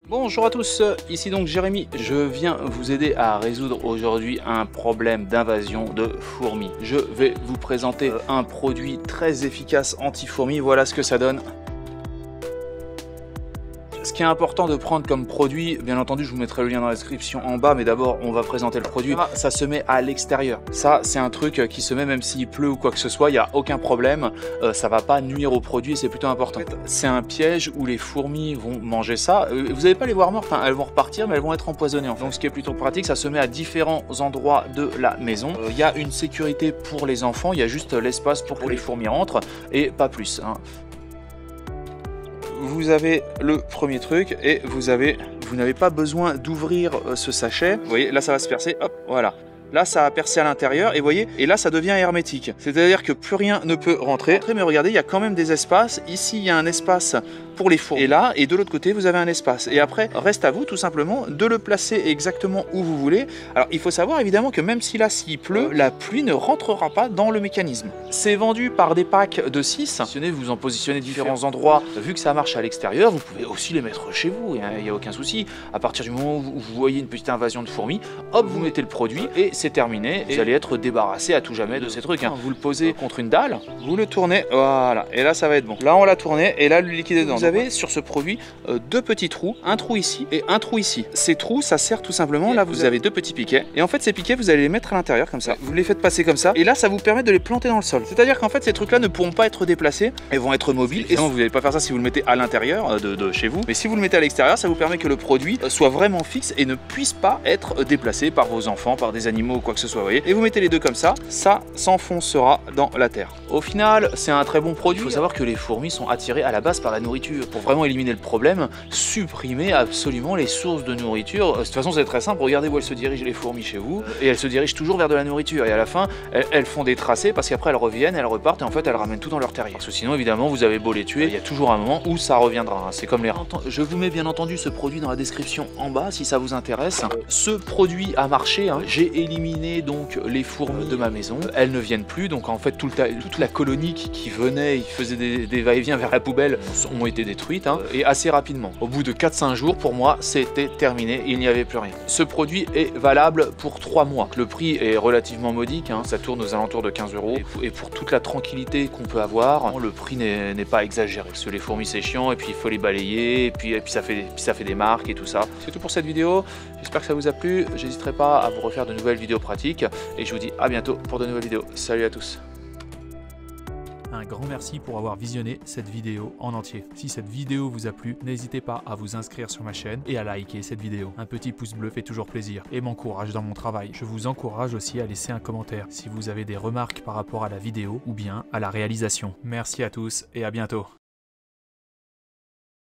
Bonjour à tous, ici donc Jérémy, je viens vous aider à résoudre aujourd'hui un problème d'invasion de fourmis. Je vais vous présenter un produit très efficace anti-fourmis, voilà ce que ça donne. Ce qui est important de prendre comme produit, bien entendu je vous mettrai le lien dans la description en bas, mais d'abord on va présenter le produit. Ça se met à l'extérieur, ça c'est un truc qui se met même s'il pleut ou quoi que ce soit, il n'y a aucun problème, ça va pas nuire au produit, c'est plutôt important. C'est un piège où les fourmis vont manger ça, vous n'allez pas les voir mortes, hein. Elles vont repartir mais elles vont être empoisonnées. Donc ce qui est plutôt pratique, ça se met à différents endroits de la maison. Il y a une sécurité pour les enfants, il y a juste l'espace pour que les fourmis rentrent et pas plus, hein. Vous avez le premier truc et vous n'avez pas besoin d'ouvrir ce sachet. Vous voyez, là ça va se percer, hop, voilà. Là ça a percé à l'intérieur et voyez, et là ça devient hermétique. C'est-à-dire que plus rien ne peut rentrer. Mais regardez, il y a quand même des espaces. Ici il y a un espace pour les fourmis. Et là, et de l'autre côté, vous avez un espace. Et après, reste à vous tout simplement de le placer exactement où vous voulez. Alors il faut savoir évidemment que même si là, s'il pleut, la pluie ne rentrera pas dans le mécanisme. C'est vendu par des packs de 6. Vous en positionnez différents endroits. Vu que ça marche à l'extérieur, vous pouvez aussi les mettre chez vous. Il n'y a aucun souci. À partir du moment où vous voyez une petite invasion de fourmis, hop, vous mettez le produit et c'est terminé. Vous allez être débarrassé à tout jamais de ces trucs, hein. Vous le posez contre une dalle, vous le tournez, voilà. Et là, ça va être bon. Là, on l'a tourné et là, le liquide est dedans. Vous avez sur ce produit deux petits trous, un trou ici et un trou ici. Ces trous, ça sert tout simplement, là, vous avez deux petits piquets. Et en fait, ces piquets, vous allez les mettre à l'intérieur comme ça. Vous les faites passer comme ça. Et là, ça vous permet de les planter dans le sol. C'est-à-dire qu'en fait, ces trucs-là ne pourront pas être déplacés et vont être mobiles. Et non, vous n'allez pas faire ça si vous le mettez à l'intérieur de chez vous. Mais si vous le mettez à l'extérieur, ça vous permet que le produit soit vraiment fixe et ne puisse pas être déplacé par vos enfants, par des animaux ou quoi que ce soit. Vous voyez. Et vous mettez les deux comme ça s'enfoncera dans la terre. Au final, c'est un très bon produit. Il faut savoir que les fourmis sont attirées à la base par la nourriture. Pour vraiment éliminer le problème, supprimer absolument les sources de nourriture. De toute façon, c'est très simple. Regardez où elles se dirigent, les fourmis, chez vous. Et elles se dirigent toujours vers de la nourriture. Et à la fin, elles font des tracés parce qu'après, elles reviennent, elles repartent et en fait, elles ramènent tout dans leur terrier. Parce que sinon, évidemment, vous avez beau les tuer, il y a toujours un moment où ça reviendra. C'est comme les rats. Je vous mets bien entendu ce produit dans la description en bas si ça vous intéresse. Ce produit a marché, hein. J'ai éliminé donc les fourmis de ma maison. Elles ne viennent plus. Donc en fait, toute la colonie qui venait, ils faisaient des va-et-vient vers la poubelle, ont été détruites, hein, et assez rapidement. Au bout de 4-5 jours, pour moi, c'était terminé. Il n'y avait plus rien. Ce produit est valable pour 3 mois. Le prix est relativement modique, hein, ça tourne aux alentours de 15 €. Et pour toute la tranquillité qu'on peut avoir, le prix n'est pas exagéré. Parce que les fourmis, c'est chiant, et puis il faut les balayer, et puis ça fait des marques et tout ça. C'est tout pour cette vidéo. J'espère que ça vous a plu. J'hésiterai pas à vous refaire de nouvelles vidéos pratiques. Et je vous dis à bientôt pour de nouvelles vidéos. Salut à tous. Un grand merci pour avoir visionné cette vidéo en entier. Si cette vidéo vous a plu, n'hésitez pas à vous inscrire sur ma chaîne et à liker cette vidéo. Un petit pouce bleu fait toujours plaisir et m'encourage dans mon travail. Je vous encourage aussi à laisser un commentaire si vous avez des remarques par rapport à la vidéo ou bien à la réalisation. Merci à tous et à bientôt.